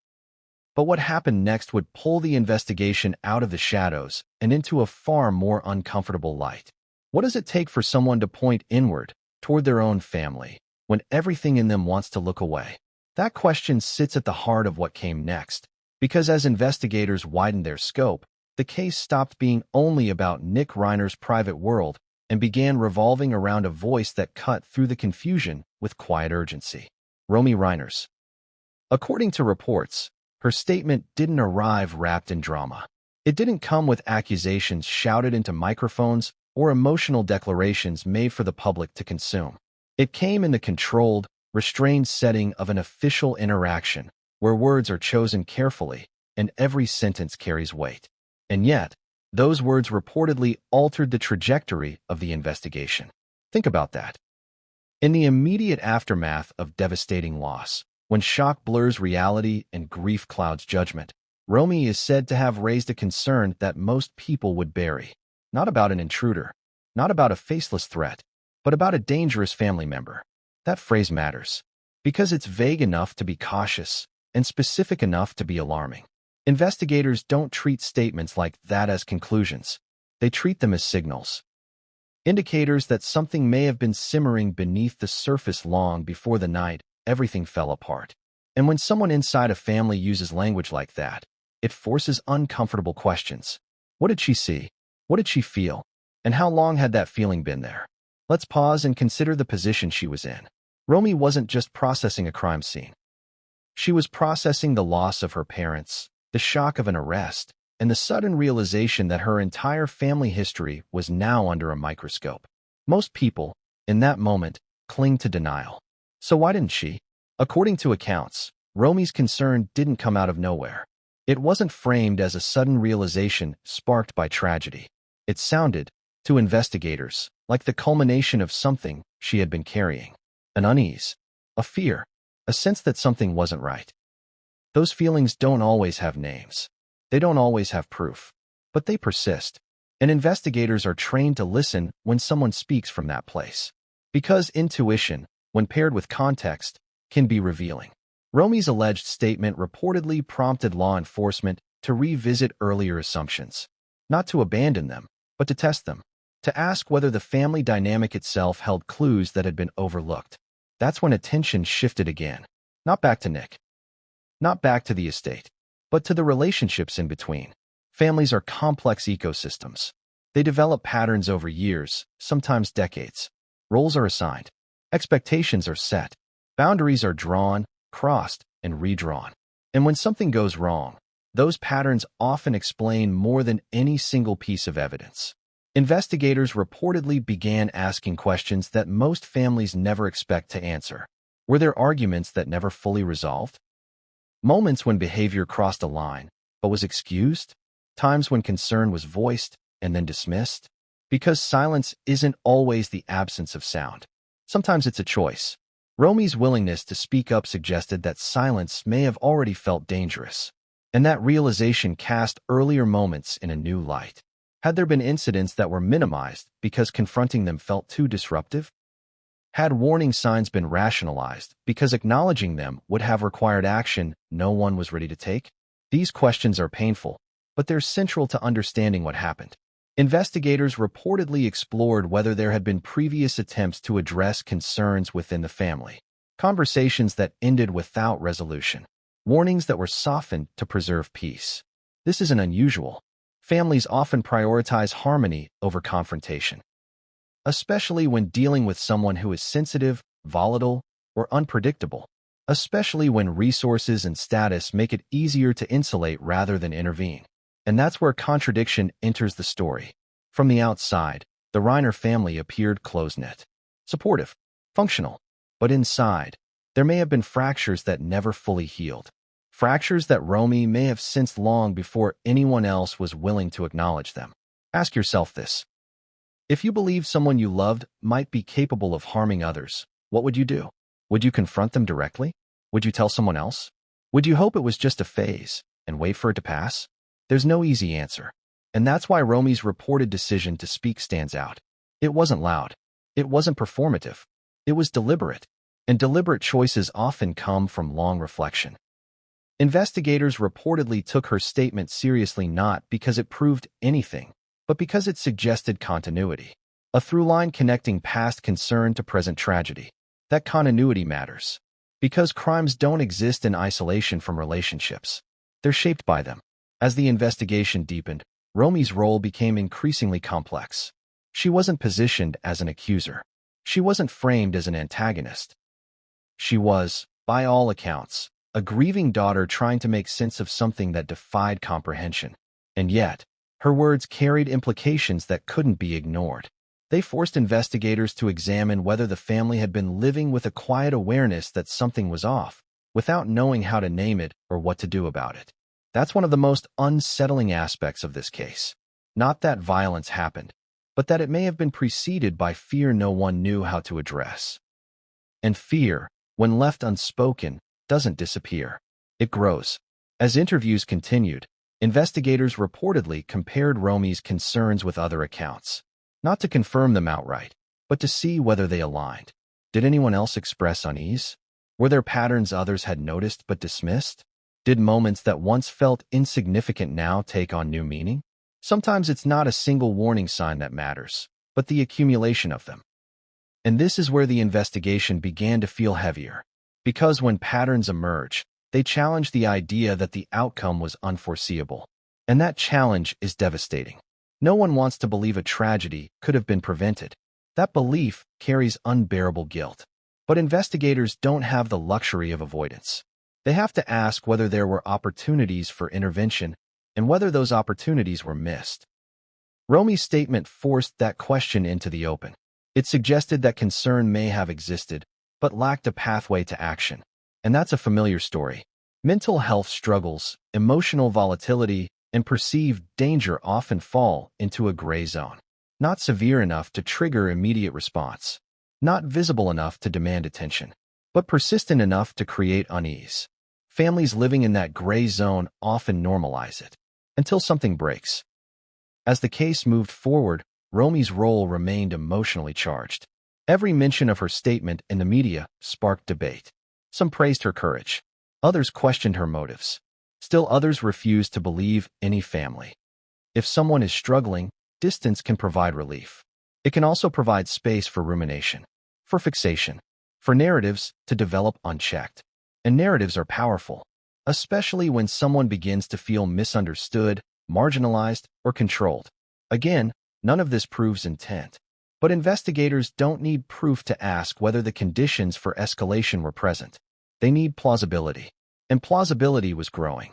Speaker 1: But what happened next would pull the investigation out of the shadows and into a far more uncomfortable light. What does it take for someone to point inward, toward their own family, when everything in them wants to look away? That question sits at the heart of what came next, because as investigators widened their scope, the case stopped being only about Nick Reiner's private world and began revolving around a voice that cut through the confusion with quiet urgency. Romy Reiner's. According to reports, her statement didn't arrive wrapped in drama. It didn't come with accusations shouted into microphones or emotional declarations made for the public to consume. It came in the controlled, restrained setting of an official interaction, where words are chosen carefully and every sentence carries weight. And yet, those words reportedly altered the trajectory of the investigation. Think about that. In the immediate aftermath of devastating loss, when shock blurs reality and grief clouds judgment, Romy is said to have raised a concern that most people would bury. Not about an intruder, not about a faceless threat, but about a dangerous family member. That phrase matters, because it's vague enough to be cautious and specific enough to be alarming. Investigators don't treat statements like that as conclusions. They treat them as signals. Indicators that something may have been simmering beneath the surface long before the night everything fell apart. And when someone inside a family uses language like that, it forces uncomfortable questions. What did she see? What did she feel? And how long had that feeling been there? Let's pause and consider the position she was in. Romy wasn't just processing a crime scene. She was processing the loss of her parents, the shock of an arrest, and the sudden realization that her entire family history was now under a microscope. Most people, in that moment, cling to denial. So why didn't she? According to accounts, Romy's concern didn't come out of nowhere. It wasn't framed as a sudden realization sparked by tragedy. It sounded, to investigators, like the culmination of something she had been carrying. An unease, a fear, a sense that something wasn't right. Those feelings don't always have names. They don't always have proof, but they persist. And investigators are trained to listen when someone speaks from that place. Because intuition, when paired with context, can be revealing. Romy's alleged statement reportedly prompted law enforcement to revisit earlier assumptions. Not to abandon them, but to test them. To ask whether the family dynamic itself held clues that had been overlooked. That's when attention shifted again. Not back to Nick. Not back to the estate, but to the relationships in between. Families are complex ecosystems. They develop patterns over years, sometimes decades. Roles are assigned. Expectations are set. Boundaries are drawn, crossed, and redrawn. And when something goes wrong, those patterns often explain more than any single piece of evidence. Investigators reportedly began asking questions that most families never expect to answer. Were there arguments that never fully resolved? Moments when behavior crossed a line, but was excused? Times when concern was voiced and then dismissed? Because silence isn't always the absence of sound. Sometimes it's a choice. Romy's willingness to speak up suggested that silence may have already felt dangerous, and that realization cast earlier moments in a new light. Had there been incidents that were minimized because confronting them felt too disruptive? Had warning signs been rationalized because acknowledging them would have required action no one was ready to take? These questions are painful, but they're central to understanding what happened. Investigators reportedly explored whether there had been previous attempts to address concerns within the family, conversations that ended without resolution, warnings that were softened to preserve peace. This isn't unusual. Families often prioritize harmony over confrontation, especially when dealing with someone who is sensitive, volatile, or unpredictable, especially when resources and status make it easier to insulate rather than intervene. And that's where contradiction enters the story. From the outside, the Reiner family appeared close-knit, supportive, functional. But inside, there may have been fractures that never fully healed. Fractures that Romy may have sensed long before anyone else was willing to acknowledge them. Ask yourself this. If you believe someone you loved might be capable of harming others, what would you do? Would you confront them directly? Would you tell someone else? Would you hope it was just a phase and wait for it to pass? There's no easy answer. And that's why Romy's reported decision to speak stands out. It wasn't loud. It wasn't performative. It was deliberate. And deliberate choices often come from long reflection. Investigators reportedly took her statement seriously not because it proved anything, but because it suggested continuity. A through line connecting past concern to present tragedy. That continuity matters. Because crimes don't exist in isolation from relationships. They're shaped by them. As the investigation deepened, Romy's role became increasingly complex. She wasn't positioned as an accuser. She wasn't framed as an antagonist. She was, by all accounts, a grieving daughter trying to make sense of something that defied comprehension. And yet, her words carried implications that couldn't be ignored. They forced investigators to examine whether the family had been living with a quiet awareness that something was off, without knowing how to name it or what to do about it. That's one of the most unsettling aspects of this case. Not that violence happened, but that it may have been preceded by fear no one knew how to address. And fear, when left unspoken, doesn't disappear. It grows. As interviews continued, investigators reportedly compared Romy's concerns with other accounts. Not to confirm them outright, but to see whether they aligned. Did anyone else express unease? Were there patterns others had noticed but dismissed? Did moments that once felt insignificant now take on new meaning? Sometimes it's not a single warning sign that matters, but the accumulation of them. And this is where the investigation began to feel heavier. Because when patterns emerge, they challenge the idea that the outcome was unforeseeable. And that challenge is devastating. No one wants to believe a tragedy could have been prevented. That belief carries unbearable guilt. But investigators don't have the luxury of avoidance. They have to ask whether there were opportunities for intervention and whether those opportunities were missed. Romy's statement forced that question into the open. It suggested that concern may have existed, but lacked a pathway to action. And that's a familiar story. Mental health struggles, emotional volatility, and perceived danger often fall into a gray zone. Not severe enough to trigger immediate response. Not visible enough to demand attention. but persistent enough to create unease. Families living in that gray zone often normalize it, until something breaks. As the case moved forward, Romy's role remained emotionally charged. Every mention of her statement in the media sparked debate. Some praised her courage. Others questioned her motives. Still others refused to believe any family. If someone is struggling, distance can provide relief. It can also provide space for rumination, for fixation, for narratives to develop unchecked. And narratives are powerful, especially when someone begins to feel misunderstood, marginalized, or controlled. Again, none of this proves intent. But investigators don't need proof to ask whether the conditions for escalation were present. They need plausibility. And plausibility was growing.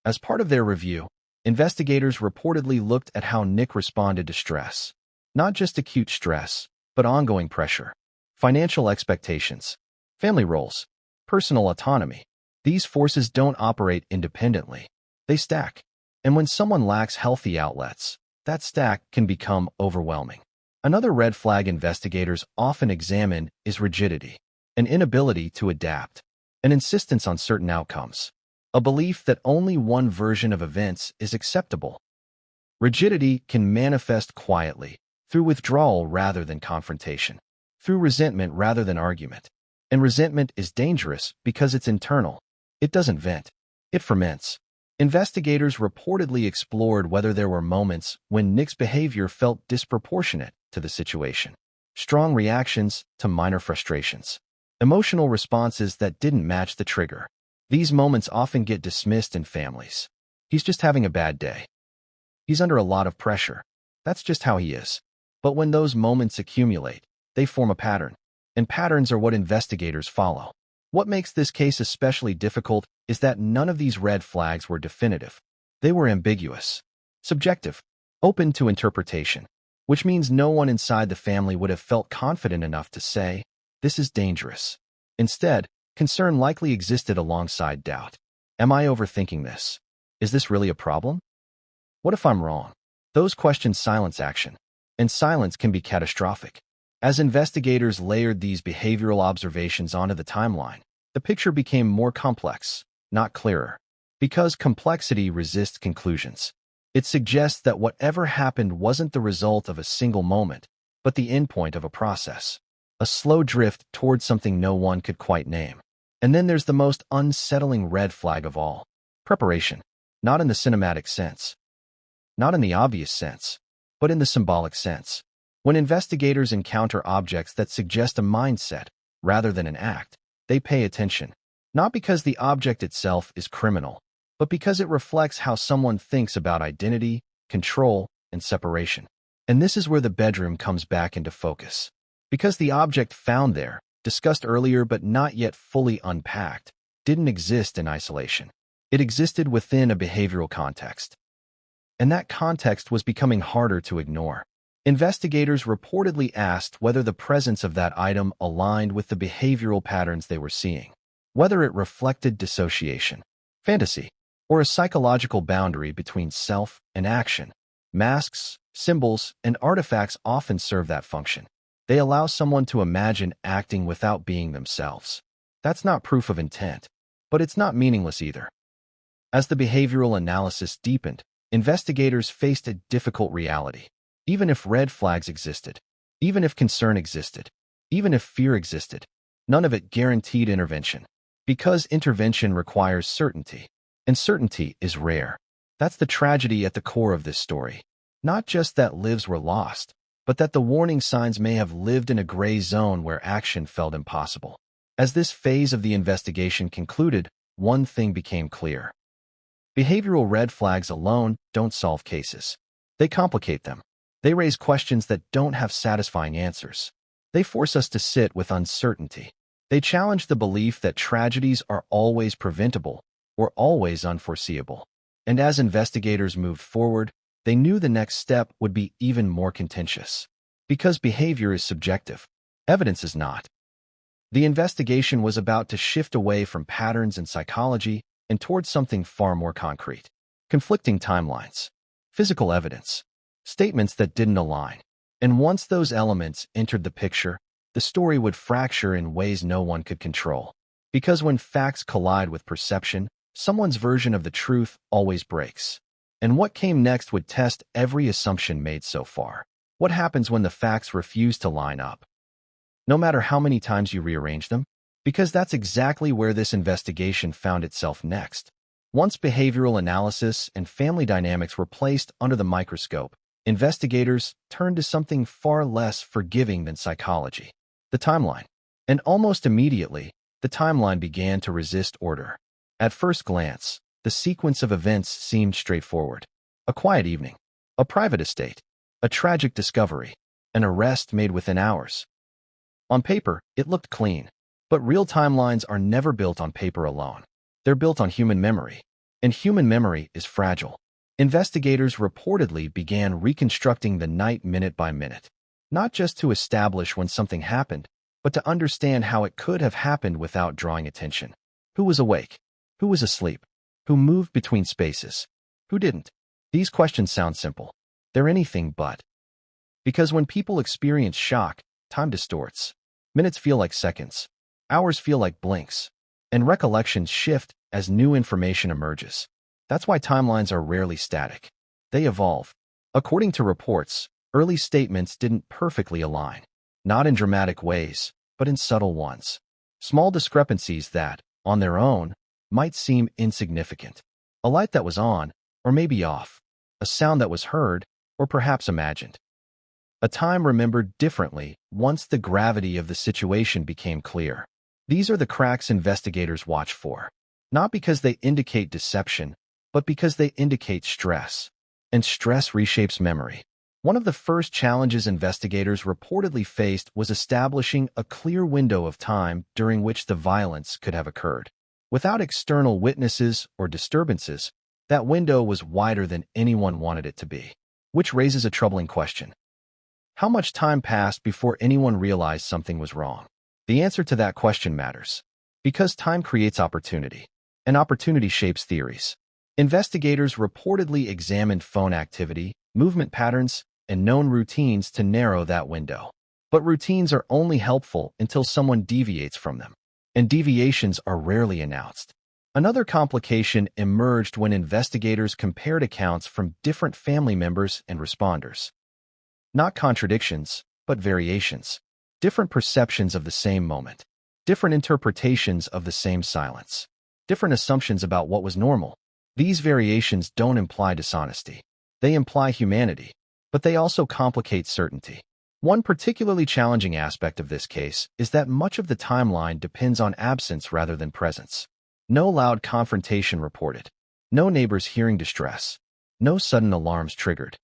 Speaker 1: As part of their review, investigators reportedly looked at how Nick responded to stress. Not just acute stress, but ongoing pressure, financial expectations, family roles, personal autonomy. These forces don't operate independently. They stack. And when someone lacks healthy outlets, that stack can become overwhelming. Another red flag investigators often examine is rigidity, an inability to adapt, an insistence on certain outcomes, a belief that only one version of events is acceptable. Rigidity can manifest quietly, through withdrawal rather than confrontation, through resentment rather than argument. And resentment is dangerous because it's internal. It doesn't vent. It ferments. Investigators reportedly explored whether there were moments when Nick's behavior felt disproportionate to the situation. Strong reactions to minor frustrations. Emotional responses that didn't match the trigger. These moments often get dismissed in families. He's just having a bad day. He's under a lot of pressure. That's just how he is. But when those moments accumulate, they form a pattern. And patterns are what investigators follow. What makes this case especially difficult is that none of these red flags were definitive. They were ambiguous, subjective, open to interpretation, which means no one inside the family would have felt confident enough to say, "This is dangerous." Instead, concern likely existed alongside doubt. Am I overthinking this? Is this really a problem? What if I'm wrong? Those questions silence action, and silence can be catastrophic. As investigators layered these behavioral observations onto the timeline, the picture became more complex, not clearer. Because complexity resists conclusions. It suggests that whatever happened wasn't the result of a single moment, but the endpoint of a process. A slow drift toward something no one could quite name. And then there's the most unsettling red flag of all. Preparation. Not in the cinematic sense. Not in the obvious sense, but in the symbolic sense. When investigators encounter objects that suggest a mindset rather than an act, they pay attention. Not because the object itself is criminal, but because it reflects how someone thinks about identity, control, and separation. And this is where the bedroom comes back into focus. Because the object found there, discussed earlier but not yet fully unpacked, didn't exist in isolation. It existed within a behavioral context. And that context was becoming harder to ignore. Investigators reportedly asked whether the presence of that item aligned with the behavioral patterns they were seeing, whether it reflected dissociation, fantasy, or a psychological boundary between self and action. Masks, symbols, and artifacts often serve that function. They allow someone to imagine acting without being themselves. That's not proof of intent, but it's not meaningless either. As the behavioral analysis deepened, investigators faced a difficult reality. Even if red flags existed, even if concern existed, even if fear existed, none of it guaranteed intervention. Because intervention requires certainty, and certainty is rare. That's the tragedy at the core of this story. Not just that lives were lost, but that the warning signs may have lived in a gray zone where action felt impossible. As this phase of the investigation concluded, one thing became clear. Behavioral red flags alone don't solve cases. They complicate them. They raise questions that don't have satisfying answers. They force us to sit with uncertainty. They challenge the belief that tragedies are always preventable or always unforeseeable. And as investigators moved forward, they knew the next step would be even more contentious. Because behavior is subjective, evidence is not. The investigation was about to shift away from patterns and psychology and towards something far more concrete. Conflicting timelines, physical evidence, statements that didn't align. And once those elements entered the picture, the story would fracture in ways no one could control. Because when facts collide with perception, someone's version of the truth always breaks. And what came next would test every assumption made so far. What happens when the facts refuse to line up? No matter how many times you rearrange them? Because that's exactly where this investigation found itself next. Once behavioral analysis and family dynamics were placed under the microscope, investigators turned to something far less forgiving than psychology: the timeline. And almost immediately, the timeline began to resist order. At first glance, the sequence of events seemed straightforward. A quiet evening, a private estate, a tragic discovery, an arrest made within hours. On paper, it looked clean. But real timelines are never built on paper alone. They're built on human memory. And human memory is fragile. Investigators reportedly began reconstructing the night minute by minute, not just to establish when something happened, but to understand how it could have happened without drawing attention. Who was awake? Who was asleep? Who moved between spaces? Who didn't? These questions sound simple. They're anything but. Because when people experience shock, time distorts. Minutes feel like seconds. Hours feel like blinks. And recollections shift as new information emerges. That's why timelines are rarely static. They evolve. According to reports, early statements didn't perfectly align. Not in dramatic ways, but in subtle ones. Small discrepancies that, on their own, might seem insignificant. A light that was on, or maybe off. A sound that was heard, or perhaps imagined. A time remembered differently once the gravity of the situation became clear. These are the cracks investigators watch for. Not because they indicate deception, but because they indicate stress. And stress reshapes memory. One of the first challenges investigators reportedly faced was establishing a clear window of time during which the violence could have occurred. Without external witnesses or disturbances, that window was wider than anyone wanted it to be. Which raises a troubling question. How much time passed before anyone realized something was wrong? The answer to that question matters. Because time creates opportunity, and opportunity shapes theories. Investigators reportedly examined phone activity, movement patterns, and known routines to narrow that window. But routines are only helpful until someone deviates from them. And deviations are rarely announced. Another complication emerged when investigators compared accounts from different family members and responders. Not contradictions, but variations. Different perceptions of the same moment. Different interpretations of the same silence. Different assumptions about what was normal. These variations don't imply dishonesty. They imply humanity. But they also complicate certainty. One particularly challenging aspect of this case is that much of the timeline depends on absence rather than presence. No loud confrontation reported. No neighbors hearing distress. No sudden alarms triggered.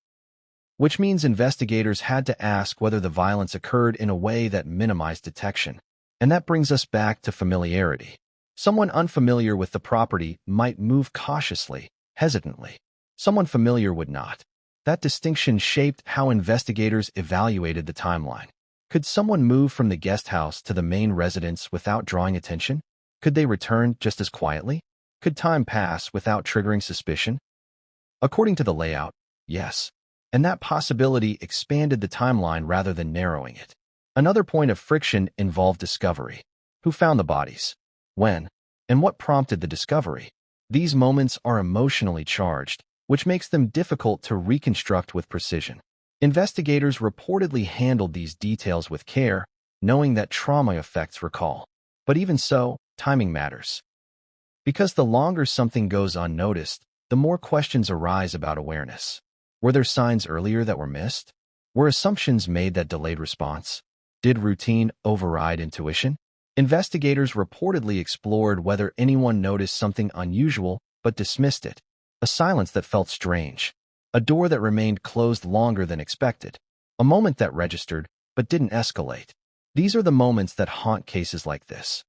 Speaker 1: Which means investigators had to ask whether the violence occurred in a way that minimized detection. And that brings us back to familiarity. Someone unfamiliar with the property might move cautiously, hesitantly. Someone familiar would not. That distinction shaped how investigators evaluated the timeline. Could someone move from the guest house to the main residence without drawing attention? Could they return just as quietly? Could time pass without triggering suspicion? According to the layout, yes. And that possibility expanded the timeline rather than narrowing it. Another point of friction involved discovery. Who found the bodies? When? And what prompted the discovery? These moments are emotionally charged, which makes them difficult to reconstruct with precision. Investigators reportedly handled these details with care, knowing that trauma affects recall. But even so, timing matters. Because the longer something goes unnoticed, the more questions arise about awareness. Were there signs earlier that were missed? Were assumptions made that delayed response? Did routine override intuition? Investigators reportedly explored whether anyone noticed something unusual but dismissed it. A silence that felt strange. A door that remained closed longer than expected. A moment that registered but didn't escalate. These are the moments that haunt cases like this.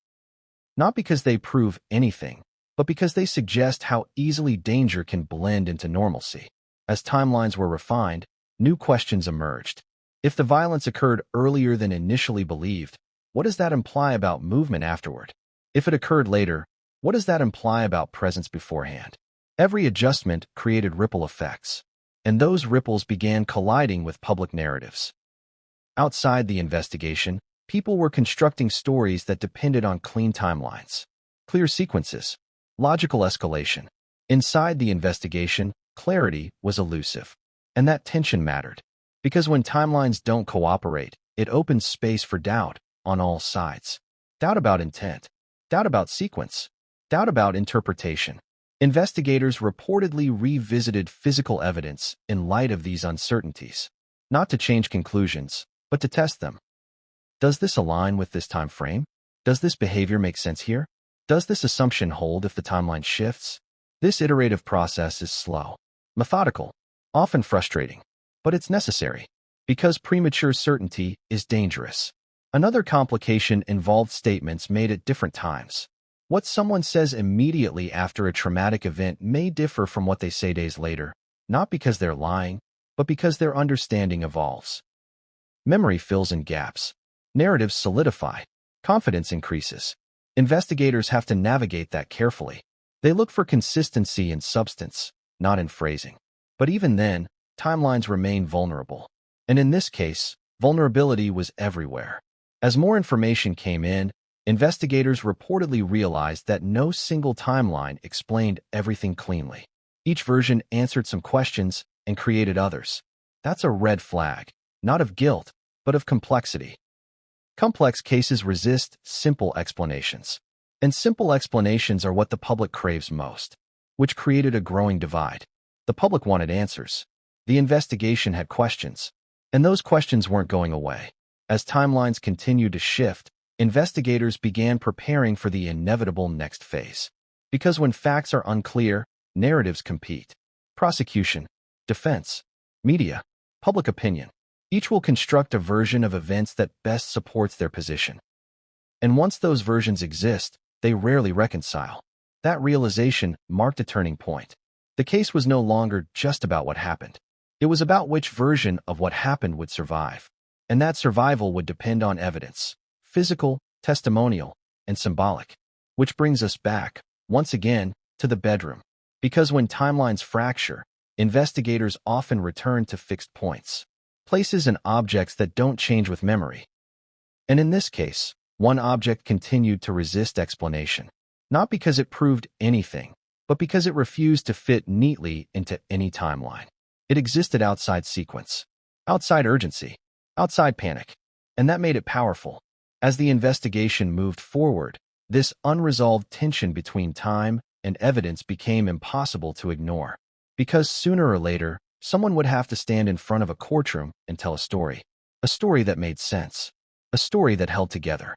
Speaker 1: Not because they prove anything, but because they suggest how easily danger can blend into normalcy. As timelines were refined, new questions emerged. If the violence occurred earlier than initially believed, what does that imply about movement afterward? If it occurred later, what does that imply about presence beforehand? Every adjustment created ripple effects, and those ripples began colliding with public narratives. Outside the investigation, People were constructing stories that depended on clean timelines, clear sequences, logical escalation. Inside the investigation, clarity was elusive. And that tension mattered. Because when timelines don't cooperate, it opens space for doubt on all sides. Doubt about intent, doubt about sequence, doubt about interpretation. Investigators reportedly revisited physical evidence in light of these uncertainties, not to change conclusions, but to test them. Does this align with this time frame? Does this behavior make sense here? Does this assumption hold if the timeline shifts? This iterative process is slow, methodical, often frustrating, but it's necessary, because premature certainty is dangerous. Another complication involved statements made at different times. What someone says immediately after a traumatic event may differ from what they say days later, not because they're lying, but because their understanding evolves. Memory fills in gaps. Narratives solidify. Confidence increases. Investigators have to navigate that carefully. They look for consistency in substance, not in phrasing. But even then, timelines remain vulnerable. And in this case, vulnerability was everywhere. As more information came in, investigators reportedly realized that no single timeline explained everything cleanly. Each version answered some questions and created others. That's a red flag, not of guilt, but of complexity. Complex cases resist simple explanations. And simple explanations are what the public craves most, which created a growing divide. The public wanted answers. The investigation had questions, and those questions weren't going away. As timelines continued to shift, investigators began preparing for the inevitable next phase. Because when facts are unclear, narratives compete. Prosecution, defense, media, public opinion. Each will construct a version of events that best supports their position. And once those versions exist, they rarely reconcile. That realization marked a turning point. The case was no longer just about what happened. It was about which version of what happened would survive. And that survival would depend on evidence, physical, testimonial, and symbolic. Which brings us back, once again, to the bedroom. Because when timelines fracture, investigators often return to fixed points, places and objects that don't change with memory. And in this case, one object continued to resist explanation, not because it proved anything, but because it refused to fit neatly into any timeline. It existed outside sequence, outside urgency, outside panic, and that made it powerful. As the investigation moved forward, this unresolved tension between time and evidence became impossible to ignore, because sooner or later, someone would have to stand in front of a courtroom and tell a story that made sense, a story that held together,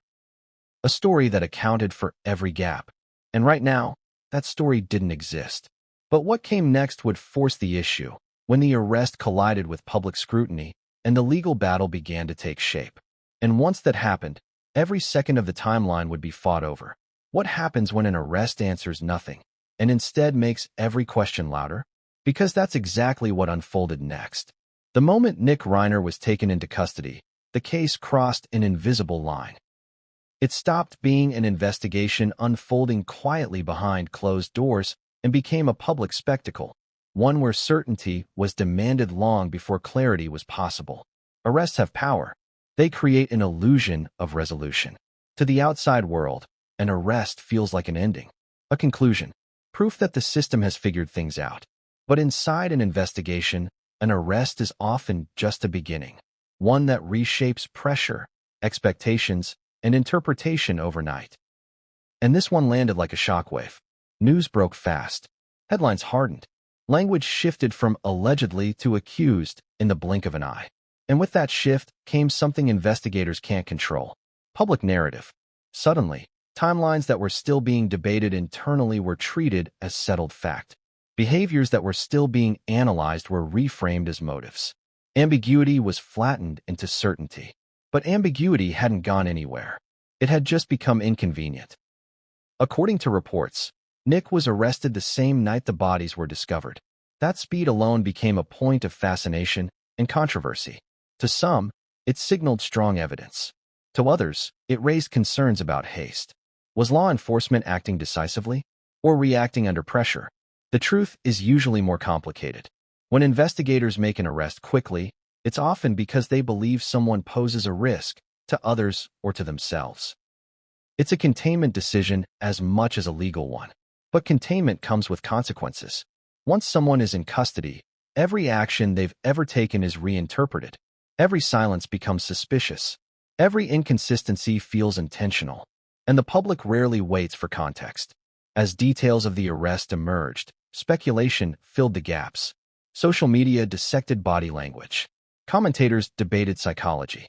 Speaker 1: a story that accounted for every gap. And right now, that story didn't exist. But what came next would force the issue, when the arrest collided with public scrutiny and the legal battle began to take shape. And once that happened, every second of the timeline would be fought over. What happens when an arrest answers nothing and instead makes every question louder? Because that's exactly what unfolded next. The moment Nick Reiner was taken into custody, the case crossed an invisible line. It stopped being an investigation unfolding quietly behind closed doors and became a public spectacle, one where certainty was demanded long before clarity was possible. Arrests have power. They create an illusion of resolution. To the outside world, an arrest feels like an ending, a conclusion, proof that the system has figured things out. But inside an investigation, an arrest is often just a beginning, one that reshapes pressure, expectations, and interpretation overnight. And this one landed like a shockwave. News broke fast. Headlines hardened. Language shifted from allegedly to accused in the blink of an eye. And with that shift came something investigators can't control: public narrative. Suddenly, timelines that were still being debated internally were treated as settled fact. Behaviors that were still being analyzed were reframed as motives. Ambiguity was flattened into certainty. But ambiguity hadn't gone anywhere. It had just become inconvenient. According to reports, Nick was arrested the same night the bodies were discovered. That speed alone became a point of fascination and controversy. To some, it signaled strong evidence. To others, it raised concerns about haste. Was law enforcement acting decisively or reacting under pressure? The truth is usually more complicated. When investigators make an arrest quickly, it's often because they believe someone poses a risk to others, or to themselves. It's a containment decision as much as a legal one. But containment comes with consequences. Once someone is in custody, every action they've ever taken is reinterpreted. Every silence becomes suspicious. Every inconsistency feels intentional. And the public rarely waits for context. As details of the arrest emerged, speculation filled the gaps. Social media dissected body language. Commentators debated psychology.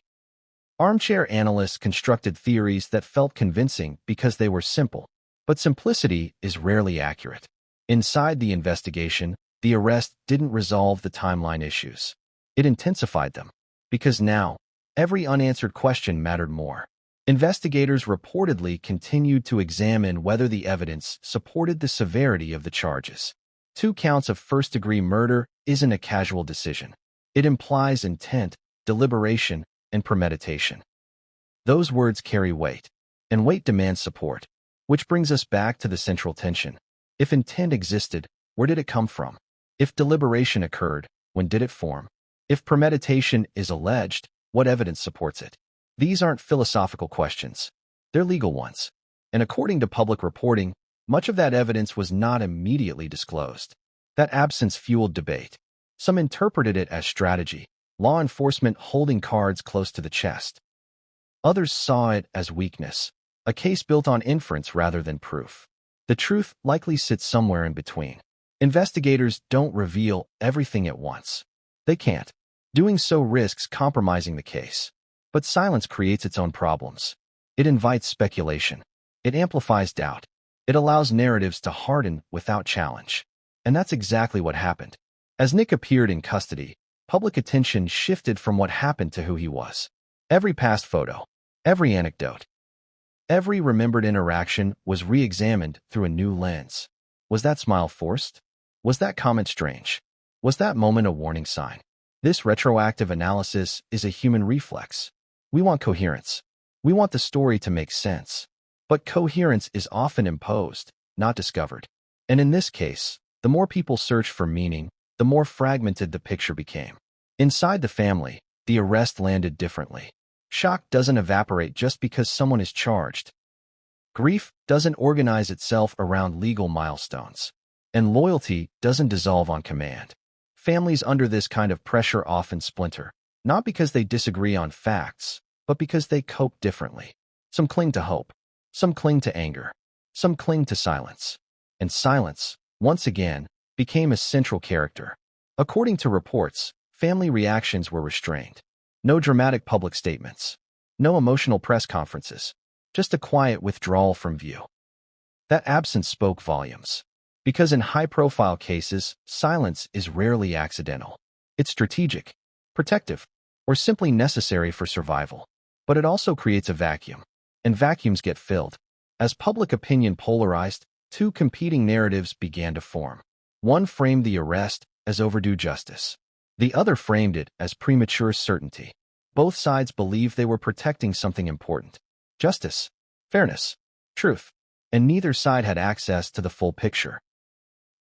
Speaker 1: Armchair analysts constructed theories that felt convincing because they were simple. But simplicity is rarely accurate. Inside the investigation, the arrest didn't resolve the timeline issues. It intensified them. Because now, every unanswered question mattered more. Investigators reportedly continued to examine whether the evidence supported the severity of the charges. 2 counts of first-degree murder isn't a casual decision. It implies intent, deliberation, and premeditation. Those words carry weight, and weight demands support. Which brings us back to the central tension. If intent existed, where did it come from? If deliberation occurred, when did it form? If premeditation is alleged, what evidence supports it? These aren't philosophical questions. They're legal ones. And according to public reporting, much of that evidence was not immediately disclosed. That absence fueled debate. Some interpreted it as strategy, law enforcement holding cards close to the chest. Others saw it as weakness, a case built on inference rather than proof. The truth likely sits somewhere in between. Investigators don't reveal everything at once. They can't. Doing so risks compromising the case. But silence creates its own problems. It invites speculation. It amplifies doubt. It allows narratives to harden without challenge. And that's exactly what happened. As Nick appeared in custody, public attention shifted from what happened to who he was. Every past photo, every anecdote, every remembered interaction was re-examined through a new lens. Was that smile forced? Was that comment strange? Was that moment a warning sign? This retroactive analysis is a human reflex. We want coherence. We want the story to make sense. But coherence is often imposed, not discovered. And in this case, the more people searched for meaning, the more fragmented the picture became. Inside the family, the arrest landed differently. Shock doesn't evaporate just because someone is charged. Grief doesn't organize itself around legal milestones. And loyalty doesn't dissolve on command. Families under this kind of pressure often splinter, not because they disagree on facts, but because they cope differently. Some cling to hope. Some cling to anger. Some cling to silence. And silence, once again, became a central character. According to reports, family reactions were restrained. No dramatic public statements. No emotional press conferences. Just a quiet withdrawal from view. That absence spoke volumes. Because in high-profile cases, silence is rarely accidental. It's strategic, protective, or simply necessary for survival. But it also creates a vacuum. And vacuums get filled. As public opinion polarized, 2 competing narratives began to form. One framed the arrest as overdue justice. The other framed it as premature certainty. Both sides believed they were protecting something important. Justice, fairness, truth. And neither side had access to the full picture.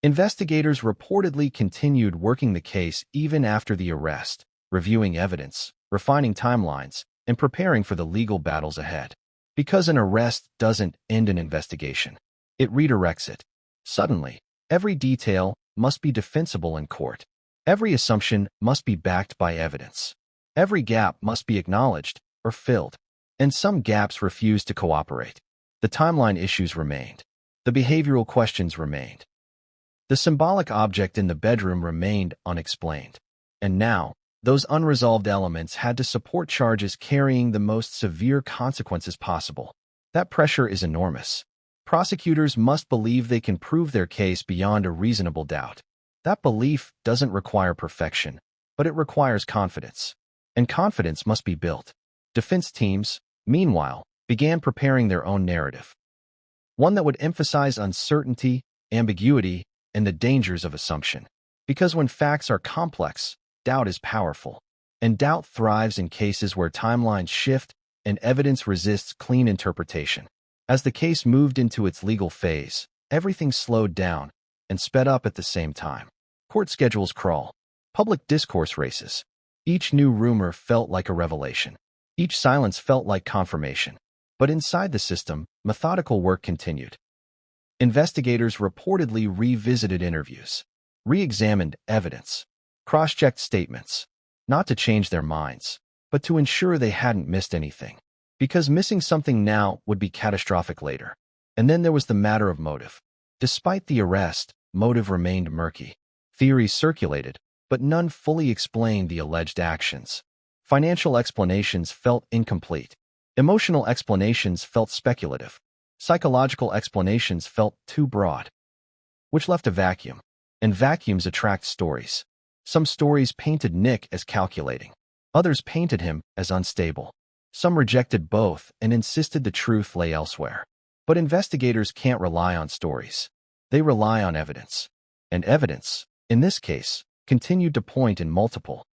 Speaker 1: Investigators reportedly continued working the case even after the arrest, reviewing evidence, refining timelines, and preparing for the legal battles ahead. Because an arrest doesn't end an investigation. It redirects it. Suddenly, every detail must be defensible in court. Every assumption must be backed by evidence. Every gap must be acknowledged or filled. And some gaps refused to cooperate. The timeline issues remained. The behavioral questions remained. The symbolic object in the bedroom remained unexplained. And now, those unresolved elements had to support charges carrying the most severe consequences possible. That pressure is enormous. Prosecutors must believe they can prove their case beyond a reasonable doubt. That belief doesn't require perfection, but it requires confidence. And confidence must be built. Defense teams, meanwhile, began preparing their own narrative. One that would emphasize uncertainty, ambiguity, and the dangers of assumption. Because when facts are complex, doubt is powerful. And doubt thrives in cases where timelines shift and evidence resists clean interpretation. As the case moved into its legal phase, everything slowed down and sped up at the same time. Court schedules crawl. Public discourse races. Each new rumor felt like a revelation. Each silence felt like confirmation. But inside the system, methodical work continued. Investigators reportedly revisited interviews, re-examined evidence, cross-checked statements, not to change their minds, but to ensure they hadn't missed anything. Because missing something now would be catastrophic later. And then there was the matter of motive. Despite the arrest, motive remained murky. Theories circulated, but none fully explained the alleged actions. Financial explanations felt incomplete. Emotional explanations felt speculative. Psychological explanations felt too broad, which left a vacuum. And vacuums attract stories. Some stories painted Nick as calculating. Others painted him as unstable. Some rejected both and insisted the truth lay elsewhere. But investigators can't rely on stories. They rely on evidence. And evidence, in this case, continued to point in multiple,